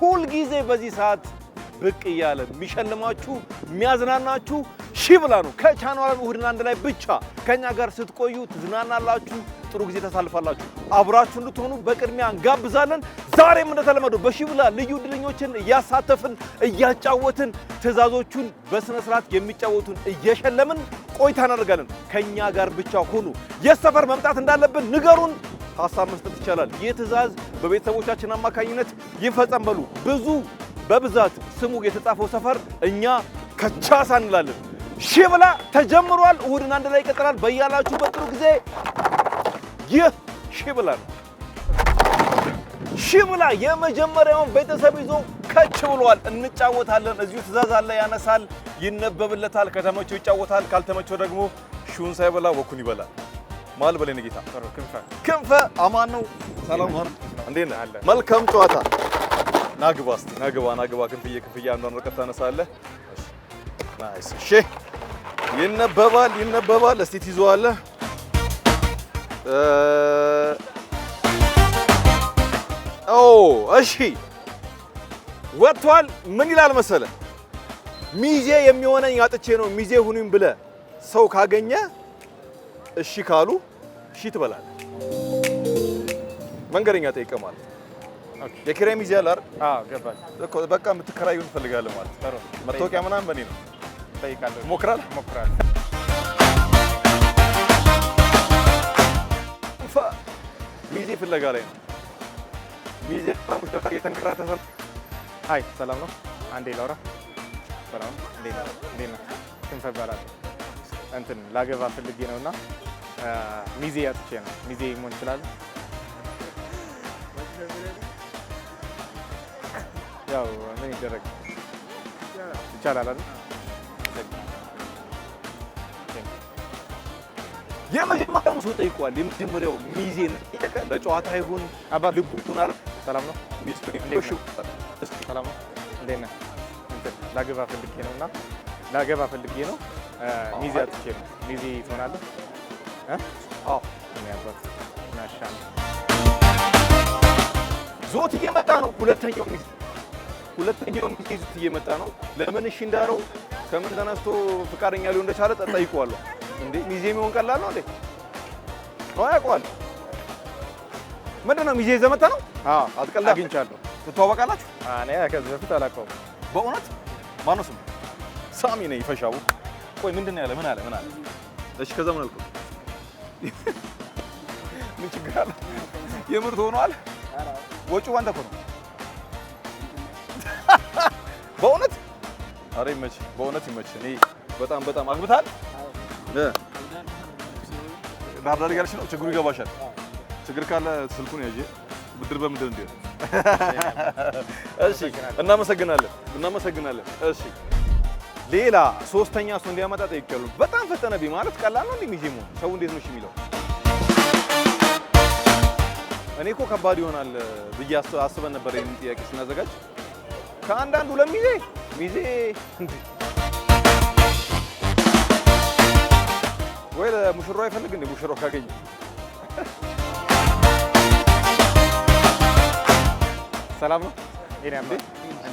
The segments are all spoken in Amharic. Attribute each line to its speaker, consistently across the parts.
Speaker 1: ሁል ጊዜ በዚህ ሰዓት ብቅ እያለ የሚሸልማችሁ የሚያዝናናችሁ ሺብላ ነው። ከቻናሉ እሁድን አንድ ላይ ብቻ ከኛ ጋር ስትቆዩ ትዝናናላችሁ፣ ጥሩ ጊዜ ታሳልፋላችሁ። አብራችሁ እንድትሆኑ በቅድሚያ እንጋብዛለን። ዛሬም እንደተለመደው በሺብላ ልዩ ዕድለኞችን እያሳተፍን እያጫወትን ትዕዛዞቹን በስነ ስርዓት የሚጫወቱን እየሸለምን ቆይታ እናደርጋለን። ከኛ ጋር ብቻ ሆኑ። የሰፈር መምጣት እንዳለብን ንገሩን። ሀሳብ መስጠት ይቻላል። ይህ ትዕዛዝ በቤተሰቦቻችን አማካኝነት ይፈጸም በሉ። በብዛት ስሙ የተጻፈው ሰፈር እኛ ከቻሳ እንላለን። ሺብላ ተጀምሯል። እሁድን አንድ ላይ ይቀጥላል። በያላችሁበት ጥሩ ጊዜ። ይህ ሺብላ ነው። ሺብላ የመጀመሪያውን ቤተሰብ ይዞ ከች ብሏል። እንጫወታለን። እዚሁ ትዕዛዝ አለ፣ ያነሳል፣ ይነበብለታል። ከተመቸው ይጫወታል፣ ካልተመቸው ደግሞ ሹን ሳይበላ ወኩን ይበላል። ማል በለኝ ጌታ ክንፈ አማን ነው። ሰላም ነው። እንዴት ነህ? መልካም ጨዋታ። ናግባ እስቲ ናግባ ክንፍዬ አንዷን ወረቀት ታነሳለህ። ናይስ። እሺ ይነበባል። እስቲ ትይዘዋለህ። እሺ ወጥቷል። ምን ይላል መሰለህ? ሚዜ የሚሆነኝ አጥቼ ነው ሚዜ ሁኑኝ ብለህ ሰው ካገኘ እሺ ካሉ እሺ ትበላለህ። መንገደኛ ጠይቀህ ማለት የኪራይ ሚዜ አለ አይደል? አዎ ገባኝ እኮ። በቃ የምትከራዩ እንፈልጋለን ማለት ነው። መታወቂያ ምናምን በኔ ነው። ጠይቃለሁ። ሞክራለሁ። ሚዜ ፍለጋ ላይ ነው። ሚዜ የተንከራተተ። አይ ሰላም ነው። አንዴ ላውራ። ሰላም ነው። እንዴት ነህ? ክንፈ እባላለሁ። እንትን ላገባ ፈልጌ ነውና ሚዜ አጥቼ ነው። ሚዜ መሆን ይችላል? ያው ምን ይደረግ ይቻላል አይደል? የመጀመሪያው ሰው ጠይቋል። የመጀመሪያው ሚዜ ነው። ለጨዋታ ይሁን አባት ልቡቱን አረ ሰላም ነው። ሰላም ነው። እንዴት ነህ? እንትን ላገባ ፈልጌ ነውና ሚዜ አጥቼ ነው። ሚዜ ትሆናለህ? አዎ እኔ አባት ማሻአላ ዞት እየመጣ ነው። ሁለተኛው ሚዜ ዞት እየመጣ ነው። ለምን እሺ እንዳለው ከምን ተነስቶ ፍቃደኛ ሊሆን እንደቻለ ጠይቀዋለሁ። እንዴ ሚዜ የሚሆን ቀላል ነው እንዴ? ነው ያውቀዋል። ምንድን ነው ሚዜ ይዘህ መጣ ነው? አዎ አትቀልድ። አግኝቻለሁ። ትተዋወቃላችሁ? እኔ ከዚህ በፊት አላውቀውም። በእውነት ማነው ስሙ? ሳሚ ነኝ ፈሻው። ቆይ ምንድን ነው ያለ? ምን አለ? እሺ ከዛ ምን አልኩ? ምን ችግር አለ? የምር ሆኗል። ወጪው አንተ እኮ ነው። በእውነት ኧረ ይመችህ፣ በእውነት ይመችህ። እኔ በጣም አግብታል። ዳር ያልሽ ነው። ችግሩ ይገባሻል። ችግር ካለ ስልኩን ያዥ። ብድር በምንድን እንዴ? እሺ እናመሰግናለን። እሺ ሌላ ሶስተኛ ሰው እንዲያመጣ ጠይቄያለሁ። በጣም ፈጠነብኝ። ማለት ቀላል ነው እንዴ ሚዜ መሆን? ሰው እንዴት ነው እሺ የሚለው? እኔ እኮ ከባድ ይሆናል ብዬ አስበን ነበር ይሄን ጥያቄ ስናዘጋጅ። ከአንዳንዱ ለሚዜ እንዴ ወይ ለሙሽራው አይፈልግ እንዴ? ሙሽራው ካገኘ ሰላም ነው። እንዴት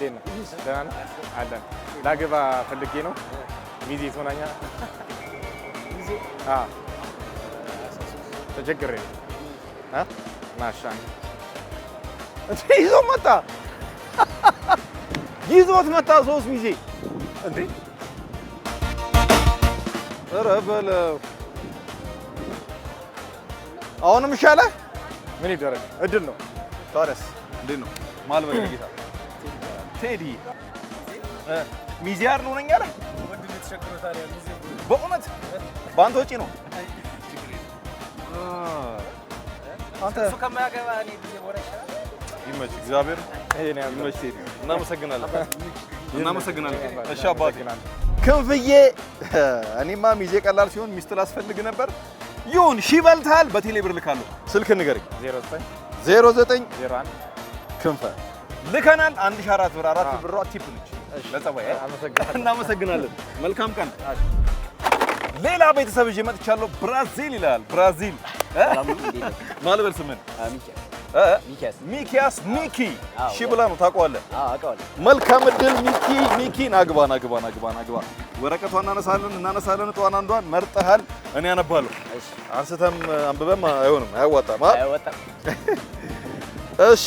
Speaker 1: ነው? ደህና ነህ? አለን። ላገባ ፈልጌ ነው። ሚዜ ትሆናኛ? ሚዜ ተቸግሬ ማሻን ይዞት መጣ። ሶስት ሚዜ እንዴ! ኧረ በለው። አሁንም ይሻላል። ምን ይደረግ? እድል ነው። ታዲያስ እንዴት ነው? ማል በል ጌታ ቴዲ ሚዜ አር ነው ነኝ አለ። ወንድ ልጅ ተቸግሮታል። ሚዜ በእውነት ባንተ ወጪ ነው። አንተ እሱ ከማያገባ እኔ ሚዜ ወረሻ ይመች። እግዚአብሔር ይመች። ቴዲ እናመሰግናለን። እሺ አባቴ ክንፍዬ፣ እኔማ ሚዜ ቀላል ሲሆን ሚስት ላስፈልግ ነበር። ይሁን ሺህ በልተሃል። በቴሌ ብር ልካለሁ። ስልክ ንገረኝ። 0901 ክንፈ ልከናል። 1400 ብር 4 ብር ቲፕ ነች። ለጸባይ እናመሰግናለን። መልካም ቀን። ሌላ ቤተሰብ ይዤ መጥቻለሁ። ብራዚል ይላል። ብራዚል ማልበል ስምን ሚኪያስ ሚኪ ሺህ ብላ ነው ታውቀዋለህ?
Speaker 2: አውቀዋለሁ።
Speaker 1: መልካም እድል ሚኪ ናግባ። ወረቀቷን እናነሳለን እጧን አንዷን መርጠሃል። እኔ አነባለሁ። አንስተም አንብበም አይሆንም፣ አያዋጣም። እሺ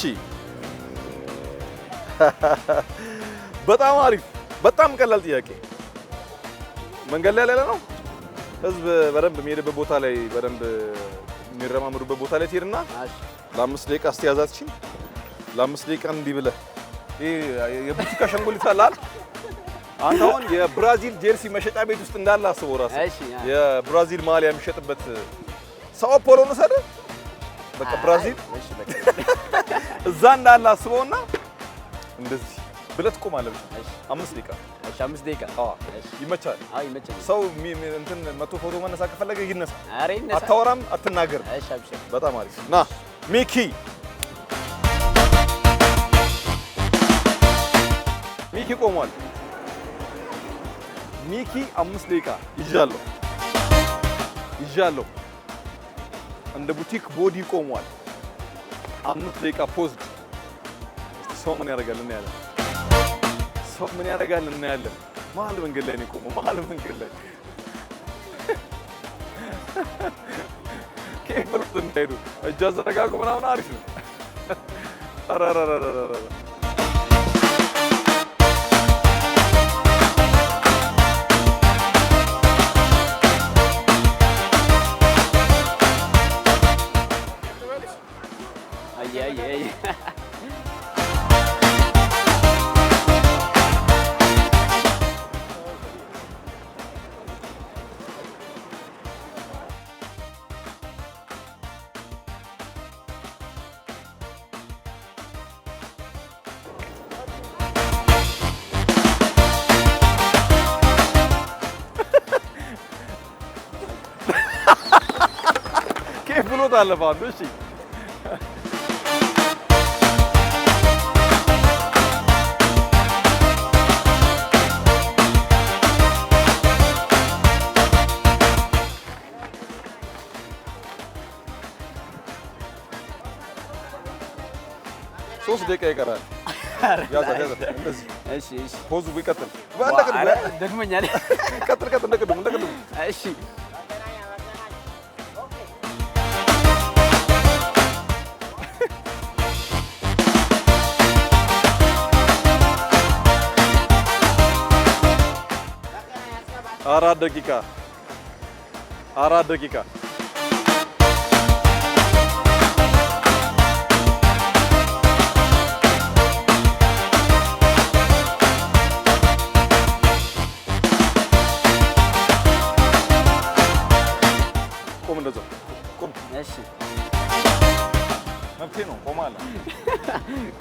Speaker 1: በጣም አሪፍ፣ በጣም ቀላል ጥያቄ። መንገድ ላይ ያለ ነው ህዝብ በደንብ የሚሄድበት ቦታ ላይ በደንብ የሚረማመዱበት ቦታ ላይ ትሄድና ለ5 ደቂቃ አስተያዛችን ለ5 ደቂቃ እንዲህ ብለህ የቡቲካ ሸንጎሊት አላል። አንተ አሁን የብራዚል ጀርሲ መሸጫ ቤት ውስጥ እንዳለ አስበው ራስህ። የብራዚል ማሊያ የሚሸጥበት ሳኦ ፖሎ ነው ሰደ በቃ ብራዚል እዛ እንዳለ አስበውና እንደዚህ ብለህ ትቆማለህ ብቻ 5 ደቂቃ።
Speaker 2: እሺ 5 ደቂቃ።
Speaker 1: ይመቻል?
Speaker 2: አዎ ይመቻል።
Speaker 1: ሰው እንትን መቶ ፎቶ መነሳት ከፈለገ ይነሳ።
Speaker 2: ኧረ ይነሳ።
Speaker 1: አታወራም፣ አትናገርም።
Speaker 2: እሺ አብሽር።
Speaker 1: በጣም አሪፍ ና ሚኪ ቆሟል። ሚኪ 5 ደቂቃ ይዣለሁ። እንደ ቡቲክ ቦዲ ቆሟል። 5 ደቂቃ ፖዝድ። ሰው ምን ያደርጋል እናያለን። መሀል መንገድ ላይ ነው የቆመው። መሀል መንገድ ላይ ከብሩት እንዳይዱ እጅ አዘረጋጉ ምናምን አሪፍ ነው። ብሎት አለፈ አንዱ። እሺ ሶስት ደቂቃ ይቀራል። ያዛ እንደዚህ። እሺ ፖዙ ይቀጥል።
Speaker 2: ደግመኛል።
Speaker 1: ቀጥል እንደቀደሙ።
Speaker 2: እሺ
Speaker 1: አራት ደቂቃ ቆም። እንደዛው ቆም።
Speaker 2: እሺ
Speaker 1: መብቴ ነው። ቆማለሁ።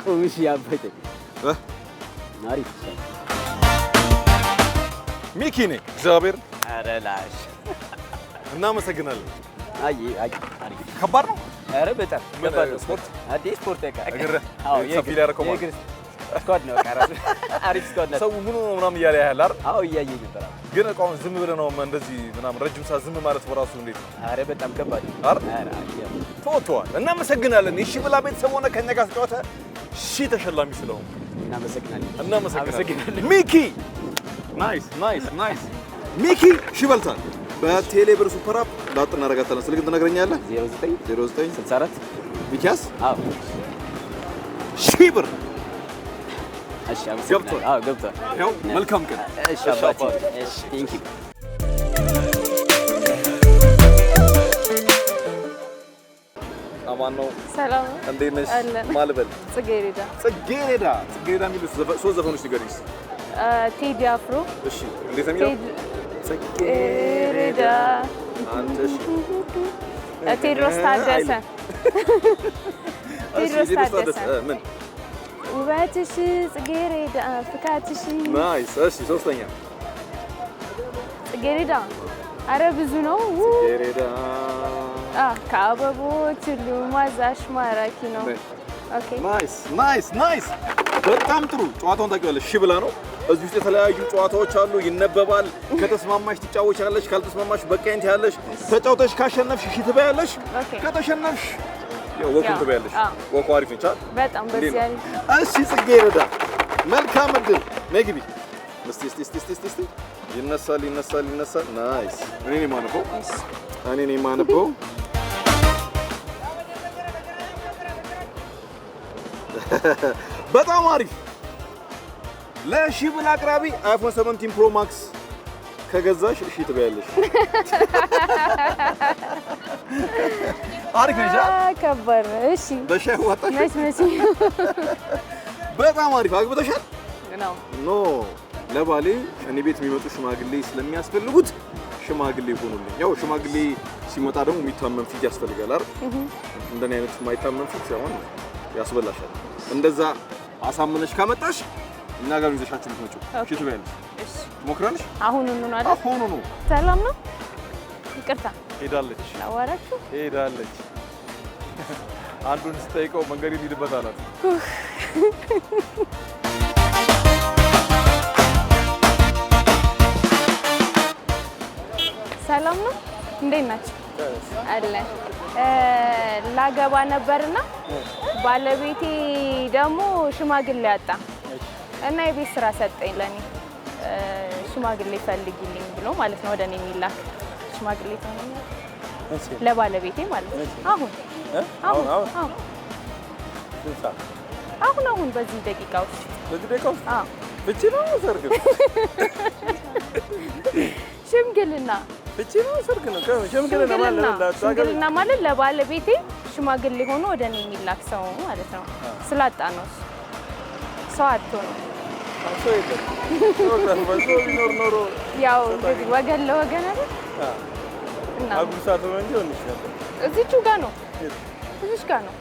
Speaker 2: ቆም። እሺ ያበደ አሪፍ
Speaker 1: ሚኪ ነኝ። እግዚአብሔር
Speaker 2: አረላሽ
Speaker 1: እናመሰግናለን።
Speaker 2: አይ
Speaker 1: ከባድ ነው።
Speaker 2: አረ በጣም ከባድ ነው።
Speaker 1: ስፖርት
Speaker 2: ስፖርት
Speaker 1: የግር ያደረከው
Speaker 2: ስኳድ ነው። አሪፍ ስኳድ ነው።
Speaker 1: ሰው ምኑ ነው ምናምን እያለ ያህል አይደል?
Speaker 2: አዎ እያየኝ ነበር።
Speaker 1: ግን እቃውን ዝም ብለህ ነው እንደዚህ ምናምን ረጅም ሰዓት ዝም ማለት በራሱ እንዴት ነው?
Speaker 2: አረ በጣም ከባድ ነው
Speaker 1: አይደል? ተወጥቷል። እናመሰግናለን። እሺ ብላ ቤተሰብ ሆነ ከእኛ ጋር ተጫወተ። እሺ ተሸላሚ ስለሆነ እናመሰግናለን። ሚኪ ናይስ ሚኪ ሽበልታል። በቴሌ ብር ሱፐር አፕ ላጥ እናደርጋታለን። ስልክ ትነግረኛለህ?
Speaker 2: 0964
Speaker 1: ሚኪያስ ሺህ ብር።
Speaker 2: እሺ ገብቷል።
Speaker 1: ያው መልካም ቀን።
Speaker 2: እሺ አባቴ። እሺ ቴንክ ዩ።
Speaker 1: አማን ነው።
Speaker 3: ሰላም
Speaker 1: እንዴት ነሽ? ማልበል
Speaker 3: ጽጌሬዳ
Speaker 1: የሚሉ ሶስት ዘፈኖች ንገሪኝ።
Speaker 3: ቴዲ አፍሮ።
Speaker 1: እሺ እንዴት ነው የሚለው?
Speaker 3: ጽጌሬዳ።
Speaker 1: አንተ እሺ
Speaker 3: ቴድሮስ ታደሰ።
Speaker 1: ምን
Speaker 3: ውበትሽ ጽጌሬዳ ፍካትሽ።
Speaker 1: ናይስ። እሺ ሶስተኛ
Speaker 3: ጽጌሬዳ። አረ ብዙ ነው።
Speaker 1: ጽጌሬዳ
Speaker 3: ከአበቦች ሁሉ ማዛሽ ማራኪ ነው። ኦኬ
Speaker 1: ናይስ። በጣም ጥሩ። ጨዋታውን ታውቂዋለሽ? ሺህ ብላ ነው። እዚህ ውስጥ የተለያዩ ጨዋታዎች አሉ። ይነበባል። ከተስማማሽ ትጫወቻለሽ፣ ካልተስማማሽ በቃኝ ትያለሽ። ተጫውተሽ ካሸነፍሽ ሺህ ትበያለሽ፣ ከተሸነፍሽ ያው ወኩን ትበያለሽ። ወኩ አሪፍ ነች አይደል?
Speaker 3: በጣም በዚህ ያለ
Speaker 1: እሺ ጽጌረዳ መልካም እድል ነይ ግቢ። እስቲ ይነሳል። ናይስ። እኔ ነኝ የማነበው። በጣም አሪፍ። ለሺብል አቅራቢ አይፎን 17 ፕሮ ማክስ ከገዛሽ እሺ ትበያለሽ። አሪፍ ነሽ።
Speaker 3: ከባድ ነው። እሺ
Speaker 1: በሻይ ዋጣሽ።
Speaker 3: መች
Speaker 1: በጣም አሪፍ። አግብተሻል?
Speaker 3: ነው
Speaker 1: ኖ ለባሌ እኔ ቤት የሚመጡ ሽማግሌ ስለሚያስፈልጉት ሽማግሌ ሆኑልኝ። ያው ሽማግሌ ሲመጣ ደግሞ የሚታመን ፊት ያስፈልጋል አይደል? እንደኔ አይነት የማይታመን ፊት ሳይሆን ያስበላሻል። እንደዛ አሳምነሽ ካመጣሽ እኛ ጋር ይዘሻችሁ ልትመጪው እሺ ትበያለሽ። እሺ ሞክራለሽ?
Speaker 3: አሁን ነው አይደል?
Speaker 1: አሁን ነው።
Speaker 3: ሰላም ነው። ይቅርታ
Speaker 1: ሄዳለች።
Speaker 3: አዋራችሁ
Speaker 1: ሄዳለች። አንዱን ስጠይቀው መንገድ ይሄድበት አላት።
Speaker 3: ሰላም ነው። እንዴት ናችሁ? አለ ላገባ ነበርና ባለቤቴ ደግሞ ሽማግሌ አጣ እና የቤት ስራ ሰጠኝ ለኔ። ሽማግሌ ፈልጊልኝ ብሎ ማለት ነው ወደ እኔ የሚላክ ሽማግሌ ተሆነ ለባለቤቴ ማለት ነው። አሁን በዚህ ደቂቃ ውስጥ
Speaker 1: ፍቺ ነው ሰርግ?
Speaker 3: ሽምግልና
Speaker 1: ፍቺ ነው ሰርግ ነው? ሽምግልና
Speaker 3: ማለት ለባለቤቴ ሽማግሌ ሆኖ ወደ እኔ የሚላክ ሰው ማለት ነው። ስላጣ ነው ሰው አጥቶ ነው። ያው እንግዲህ ወገን ለወገን አይደል? እና
Speaker 1: አጉሳት ነው እንጂ ወንሽ ነበር።
Speaker 3: እዚቹ ጋር ነው። እዚች ጋር ነው።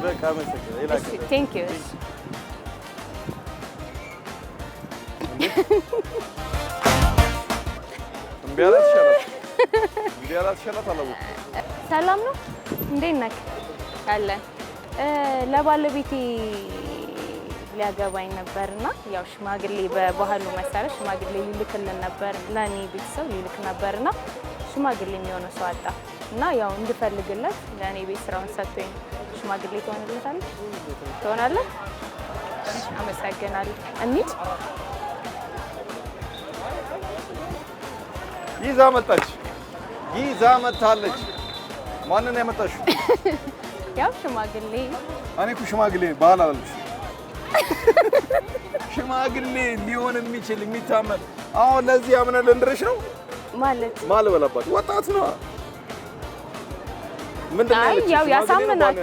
Speaker 1: በቃ መሰከረ።
Speaker 3: እሺ ቴንክ ዩ። ሰላም ነው። እንዴት ነህ? አለን ለባለቤቴ ሊያገባኝ ነበርና ያው ሽማግሌ በባህሉ መሰረት ሽማግሌ ሊልክልን ነበር። ለኔ ቤተሰብ ሊልክ ነበርና ሽማግሌ የሚሆነው ሰው አጣ እና ያው እንድፈልግለት ለኔ ቤት ስራውን ሰጥቶኝ ሽማግሌ ትሆንልታለህ? ትሆናለህ? አመሰግናለሁ። እንሂድ።
Speaker 1: ይዛ መጣለች። ማንን ያመጣሽው?
Speaker 3: ያው ሽማግሌ።
Speaker 1: እኔ እኮ ሽማግሌ ባህል አላልኩሽ። ሽማግሌ ሊሆን የሚችል የሚታመን አሁን ለዚህ አምነን ልንድርሽ ነው
Speaker 3: ማለት
Speaker 1: ማልበላባት ወጣት ነው። ምንድን ነው ያለችው?
Speaker 3: ያው ያሳምናል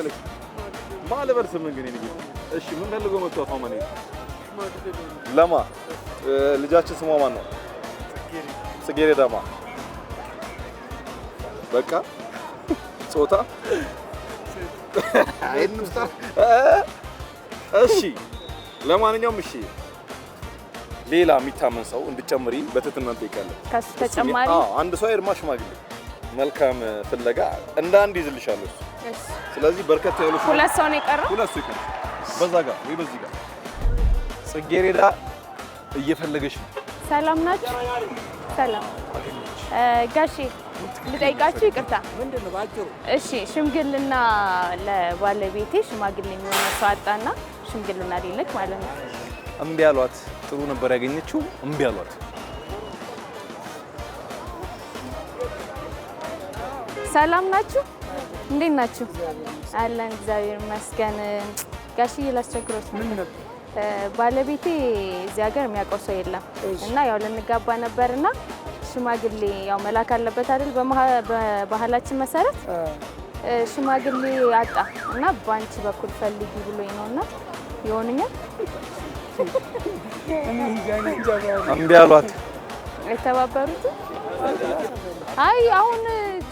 Speaker 1: ማልበል ስም ግን እኔ እሺ ምን ፈልጎ መጥቶ አፋማኔ ለማ ልጃችን ስሟ ማን ነው? ጽጌረዳማ። በቃ ጾታ አይንስታ። እሺ ለማንኛውም እሺ ሌላ የሚታመን ሰው እንድጨምሪ በትህትና እንጠይቃለን።
Speaker 3: ከሱ ተጨማሪ
Speaker 1: አንድ ሰው አይርማ ሽማግሌ መልካም ፍለጋ እንደ አንድ ይዝልሻለሁ። እሺ ስለዚህ በርከት ያሉ
Speaker 3: ሁለት ሰው ነው የቀረው።
Speaker 1: ሁለት ሰው ይቀር በዛ ጋር ወይ በዚህ ጋር ጽጌረዳ እየፈለገሽ ነው።
Speaker 3: ሰላም ናችሁ? ሰላም ጋሼ ልጠይቃችሁ ይቅርታ። ምንድነው ባጭሩ? እሺ ሽምግልና ለባለቤቴ ሽማግሌ የሚሆነ ሰው አጣና ሽምግልና ሊልክ ማለት ነው።
Speaker 1: እምቢ አሏት። ጥሩ ነበር ያገኘችው፣ እምቢ አሏት።
Speaker 3: ሰላም ናችሁ? እንዴት ናችሁ? አለን እግዚአብሔር ይመስገን። ጋሽዬ ላስቸግሮት ነው። ባለቤቴ እዚህ ሀገር የሚያውቀው ሰው የለም እና ያው ልንጋባ ነበርና ሽማግሌ ያው መላክ አለበት አይደል? በባህላችን መሰረት ሽማግሌ አጣ እና በአንቺ በኩል ፈልጊ ብሎኝ ነውና ይሆንኛል?
Speaker 1: እምቢ አሏት።
Speaker 3: የተባበሩት አይ አሁን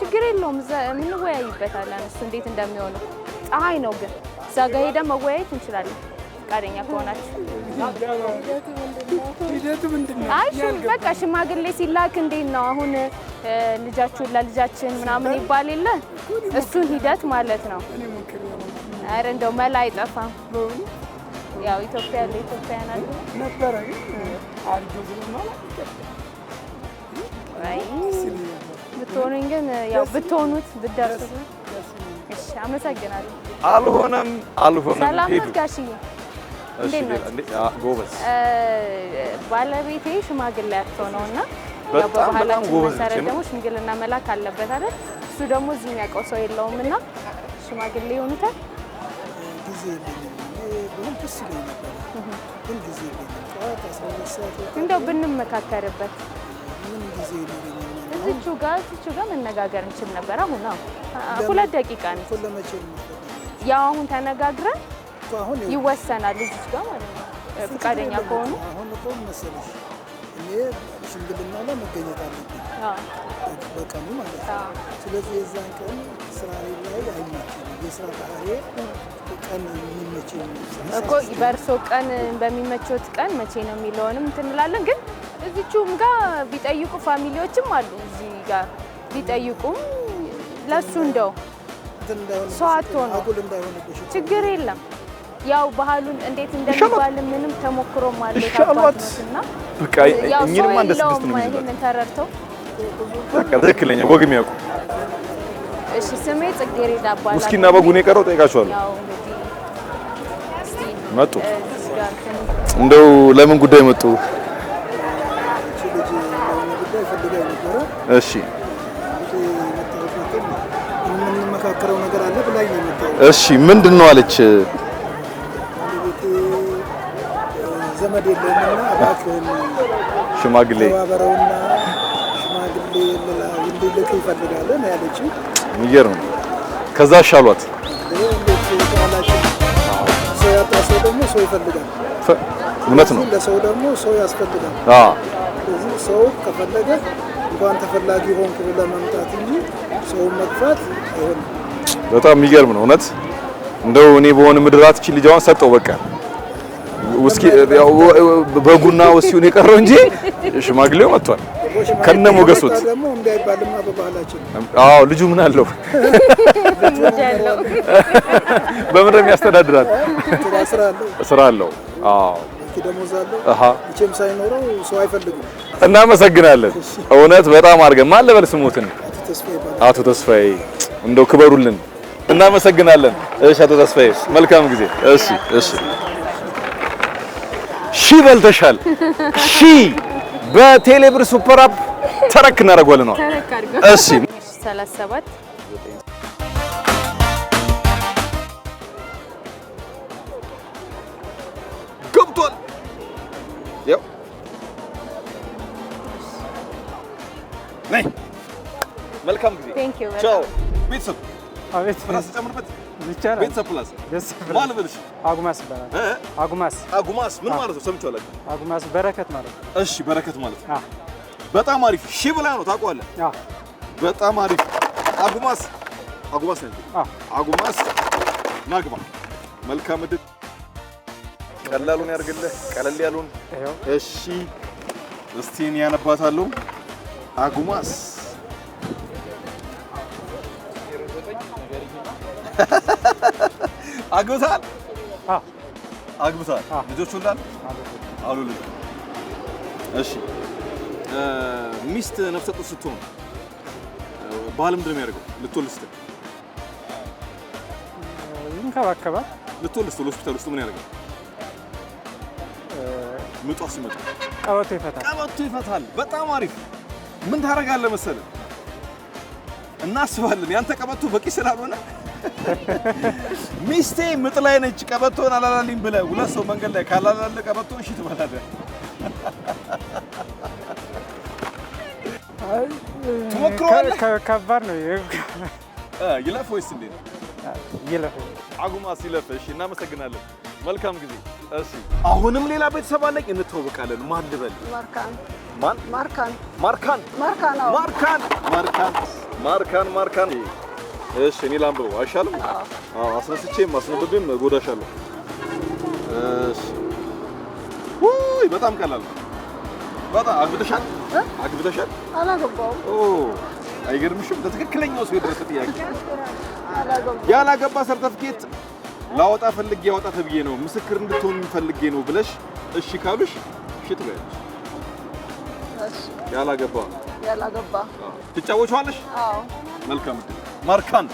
Speaker 3: ችግር የለውም እንወያይበታለን። እሱ እንዴት እንደሚሆነው ፀሐይ ነው ግን እዛ ጋር ሄደን መወያየት እንችላለን ፈቃደኛ ከሆናችሁ። ሂደቱ ምንድነው? አይ በቃ ሽማግሌ ሲላክ እንዴት ነው አሁን ልጃችሁን ለልጃችን ምናምን ይባል የለ እሱን ሂደት ማለት ነው። ኧረ እንደው መላ አይጠፋም። ያው ኢትዮጵያ ለኢትዮጵያ ናት ነበር አይ ብትሆኑኝ ግን ያው ብትሆኑት ብትደርሱ። እሺ አመሰግናለሁ።
Speaker 1: አልሆነም።
Speaker 3: ሰላም ነው ጋሽዬ? እንዴት ነው?
Speaker 1: ጎበዝ።
Speaker 3: ባለቤቴ ሽማግሌ ያቸው ነውና
Speaker 1: በጣም ጎበዝ
Speaker 3: መሰረት ደግሞ ሽምግልና መላክ አለበት አይደል? እሱ ደግሞ እዚህ የሚያውቀው ሰው የለውምና ሽማግሌ ይሆኑታል።
Speaker 4: ጊዜ የለኝም ደስ ይለኝ ነበር ግን ጊዜ የለኝም። ጠዋት 12 ሰዓት
Speaker 3: እንደው ብንመካከርበት
Speaker 4: ምን ጊዜ የለኝም።
Speaker 3: እዚቹ ጋር መነጋገር እንችል ነበር። አሁን 2 ደቂቃ ነው።
Speaker 4: ለመቼ ነው?
Speaker 3: ያው አሁን ተነጋግረን
Speaker 4: አሁን
Speaker 3: ይወሰናል እዚች ጋር ማለት ነው። ፍቃደኛ ከሆኑ
Speaker 4: አሁን እኮ መሰለሽ እኔ ሽምግልና ላይ መገኘት አለብኝ በቀኑ ማለት ነው። ስለዚህ የዛን ቀን ስራ ላይ አይመችም። የስራ ባህሪ ቀን የሚመችኝ
Speaker 3: እኮ በእርሶ ቀን በሚመቾት ቀን መቼ ነው የሚለውንም እንትን እንላለን። ግን እዚቹም ጋር ቢጠይቁ ፋሚሊዎችም አሉ እዚህ ጋር ቢጠይቁም ለሱ እንደው ሰው አጥቶ ነው ችግር የለም። ያው ባህሉን እንዴት እንደሚባል ምንም ተሞክሮ ማለት ታውቃለችና
Speaker 1: በቃ እኛንም አንድ ስድስት ነው
Speaker 3: ይሄንን ተረድተው
Speaker 1: በቃ ትክክለኛ ወግ የሚያውቁ።
Speaker 3: እሺ ስሜ ጽጌረዳ አባላ።
Speaker 1: ውስኪና በጉን የቀረው ጠይቃቸዋለሁ።
Speaker 3: ያው እንግዲህ
Speaker 1: መጡ። እንደው ለምን ጉዳይ መጡ? እሺ
Speaker 4: የምንመካከረው ነገር አለ ብላኝ ነው የመጣው።
Speaker 1: እሺ ምንድነው አለች?
Speaker 4: ዘመድ የለኝና እባክህን
Speaker 1: ሽማግሌ
Speaker 4: ተባበረውና ሽማግሌ ልልክ ይፈልጋል ነው ያለችው።
Speaker 1: የሚገርም ነው። ከዛ ሻሏት
Speaker 4: ሰው ያጣ ሰው ደግሞ ሰው ይፈልጋል።
Speaker 1: እውነት ነው።
Speaker 4: ለሰው ደግሞ ሰው ያስፈልጋል። ስለዚህ ሰው ከፈለገ እንኳን ተፈላጊ ሆንክ ብለህ መምጣት እንጂ ሰው መግፋት አይሆንም።
Speaker 1: በጣም የሚገርም ነው እውነት። እንደው እኔ በሆነ ምድራት እቺ ልጅዋን ሰጠው በቃ ውስኪ በጉና ውስኪውን የቀረው እንጂ ሽማግሌው መጥቷል ከነ ሞገሱት።
Speaker 4: ደግሞ እንዳይባልማ በባህላችን
Speaker 1: አዎ ልጁ ምን አለው? በምን ነው የሚያስተዳድራት? ስራ አለው። አዎ
Speaker 4: ደሞዝ አለው። መቼም ሳይኖረው ሰው አይፈልግም።
Speaker 1: እናመሰግናለን እውነት በጣም አድርገን። ማን ልበል ስሙትን? አቶ ተስፋዬ እንደው ክበሩልን። እናመሰግናለን። እሺ አቶ ተስፋዬ መልካም ጊዜ። እሺ ሺ በልተሻል። ሺ በቴሌብር ሱፐር አፕ ተረክ እናደርገዋለን ነው። እሺ
Speaker 3: 37
Speaker 1: ገብቷል። ያው ነይ መልካም ጊዜ። ቻው ቤተሰብ።
Speaker 5: አቤት
Speaker 1: ፕላስ ጨምርበት
Speaker 5: ይቻላል።
Speaker 1: ቤተሰብ ፕላስ ማን ልበልሽ?
Speaker 5: አጉማስ ይባላል። አጉማስ
Speaker 1: ምን ማለት ነው? ሰምቼው አላውቅም።
Speaker 5: አጉማስ በረከት ማለት ነው።
Speaker 1: እሺ በረከት ማለት ነው። በጣም አሪፍ። ሺ ብላ ነው ታውቀዋለህ? በጣም አሪፍ። አጉማስ ነው። አጉማስ ናግባ። መልካም እድል። ቀላሉን ያርግልህ፣ ቀለል ያሉን። እሺ እስቲ እኔ ያነባታለሁ። አጉማስ አግብተሃል? አግብተሃል? ልጆች ወልዳል? አሉልኝ። እሺ ሚስት ነፍሰ ጡር ስትሆን ባል ምንድን ነው የሚያደርገው? ልትወልድ ስትል
Speaker 5: ይንከባከባል።
Speaker 1: ልትወልድ ስትል ሆስፒታል ውስጥ ምን ያደርጋል? ምጧ ሲመጣ ቀበቶ ይፈታል። በጣም አሪፍ። ምን ታደርጋለህ መሰለህ? እናስባለን ያንተ ቀበቶ በቂ ስላልሆነ ሚስቴ ምጥ ላይ ነች ቀበቶን አላላልኝ ብለህ ሁለት ሰው መንገድ ላይ ካላላለ ቀበቶን እሺ ትበላለህ። ትሞክረዋለህ?
Speaker 5: ከባድ ነው።
Speaker 1: ይለፍ ወይስ እንዴት?
Speaker 5: ይለፍ።
Speaker 1: አጉማስ ይለፍ። እሺ እናመሰግናለን። መልካም ጊዜ። እሺ አሁንም ሌላ ቤተሰብ አለኝ፣ እንተዋወቃለን። ማን ልበል? ማርካን። እሺ እኔ ላንብበው አይሻልም? አስነስቼም አስነብብም እጎዳሻለሁ። እሺ ውይ በጣም ቀላል ነው። በጣም አግብተሻል? አላገባሁም። አይገርምሽም? ለትክክለኛው ሰው የደረሰ ጥያቄ። ያላገባ ሰርተፍኬት ላወጣ ፈልጌ ያወጣ ተብዬ ነው ምስክር እንድትሆን ፈልጌ ነው ብለሽ እሺ ካሉሽ እሺ ትበያለሽ። ያላገባ ትጫወቻለሽ? አዎ። መልካም። ማርካን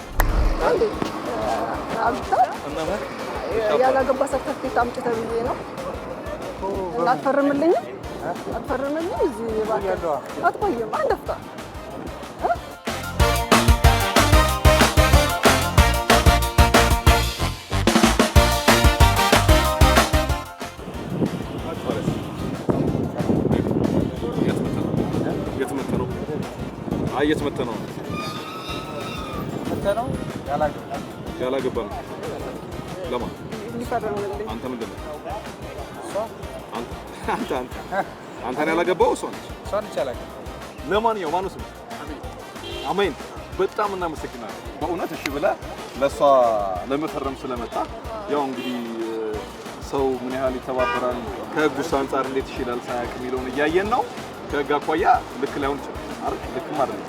Speaker 6: አግብታ ያላገባ ሰርተፍኬት አምጪ ተብዬ ነው። እና አትፈርምልኝም? እዚህ እባክህ አትቆይም አንድ አፍታ
Speaker 1: እየተመተነው ያላገባ ነው። ለማን
Speaker 6: ሊፈርምልኝ?
Speaker 1: አንተ ምንድን ነው? አንተን ያላገባው እሷ ነች። ለማንኛውም ማነው ስሙ? አሜን። በጣም እናመሰግናለን በእውነት እሺ ብለህ ለእሷ ለመፈረም ስለመጣ። ያው እንግዲህ ሰው ምን ያህል ይተባበራል ከህጉስ አንጻር እንዴት ይችላል ሳያውቅ የሚለውን እያየን ነው። ከህግ አኳያ ልክ ላይሆን ይችላል አይደል? ልክም አይደል?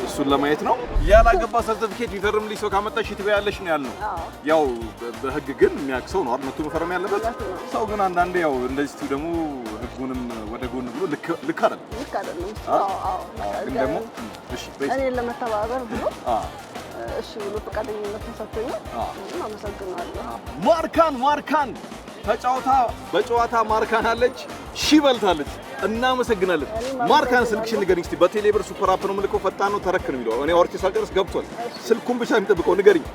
Speaker 1: እሱን ለማየት ነው። ያላገባ ሰርቲፊኬት የሚፈርምልኝ ሰው ካመጣሽ ትበያለሽ ነው ያልነው። ያው በህግ ግን የሚያክሰው ነው አይደል መጥቶ መፈረም ያለበት። ሰው ግን አንዳንዴ ያው እንደዚህ ደግሞ ህጉንም ወደ ጎን ብሎ ልክ አይደለም። ግን ደግሞ እሺ
Speaker 6: እኔን ለመተባበር ብሎ እሺ ብሎ ፈቃደኝነቱን ሰጥቶኛል። አመሰግናለሁ።
Speaker 1: ማርካን ተጫውታ በጨዋታ ማርካን አለች፣ ሺህ በልታለች። እናመሰግናለን ማርካን። ስልክሽን ንገሪኝ እስቲ። በቴሌብር ሱፐር አፕ ነው የምልከው። ፈጣን ነው ተረክ ነው የሚለው። እኔ አውርቼ ሳልጨርስ ገብቷል። ስልኩን ብቻ የሚጠብቀው ንገሪኝ።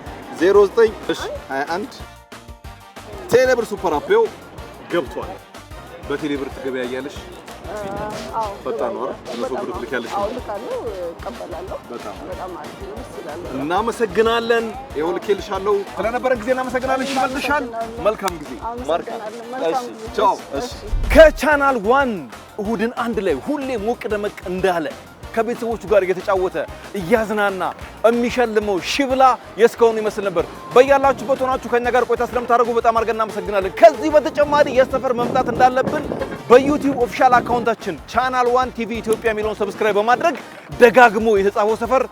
Speaker 1: 0921 ቴሌብር ሱፐር አፕ ገብቷል። በቴሌብር ትገበያያለሽ?
Speaker 6: አዎ
Speaker 1: ፈጣን ነው አይደል? ለሰው ብር ትልካለሽ?
Speaker 6: አዎ ልካለሁ፣ እቀበላለሁ። በጣም አሪፍ ነው። ደስ ይላል።
Speaker 1: እናመሰግናለን። ይኸው ልኬልሻለሁ። ስለነበረን ጊዜ እናመሰግናለን። ይመልሻል። መልካም ጊዜ ማርካን። እሺ ቻው። እሺ ከቻናል ዋን እሁድን አንድ ላይ ሁሌ ሞቅ ደመቅ እንዳለ ከቤተሰቦቹ ጋር እየተጫወተ እያዝናና የሚሸልመው ሺብላ የእስካሁኑ ይመስል ነበር። በያላችሁበት ሆናችሁ ከኛ ጋር ቆይታ ስለምታደርጉ በጣም አድርገን እናመሰግናለን። ከዚህ በተጨማሪ የሰፈር መምጣት እንዳለብን በዩቲዩብ ኦፊሻል አካውንታችን ቻናል ዋን ቲቪ ኢትዮጵያ የሚለውን ሰብስክራይብ በማድረግ ደጋግሞ የተጻፈው ሰፈር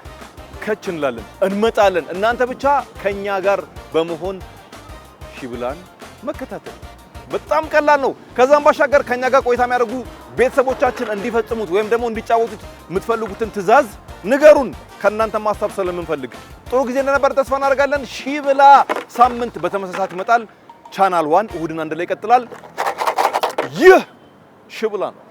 Speaker 1: ከች እንላለን፣ እንመጣለን። እናንተ ብቻ ከኛ ጋር በመሆን ሺብላን መከታተል በጣም ቀላል ነው። ከዛም ባሻገር ከኛ ጋር ቆይታ የሚያደርጉ ቤተሰቦቻችን እንዲፈጽሙት ወይም ደግሞ እንዲጫወቱት የምትፈልጉትን ትዕዛዝ ንገሩን። ከእናንተ ማሳብ ስለምንፈልግ ጥሩ ጊዜ እንደነበር ተስፋ እናደርጋለን። ሺብላ ሳምንት በተመሳሳይ ይመጣል። ቻናል ዋን እሁድን አንድ ላይ ይቀጥላል። ይህ ሺብላ ነው።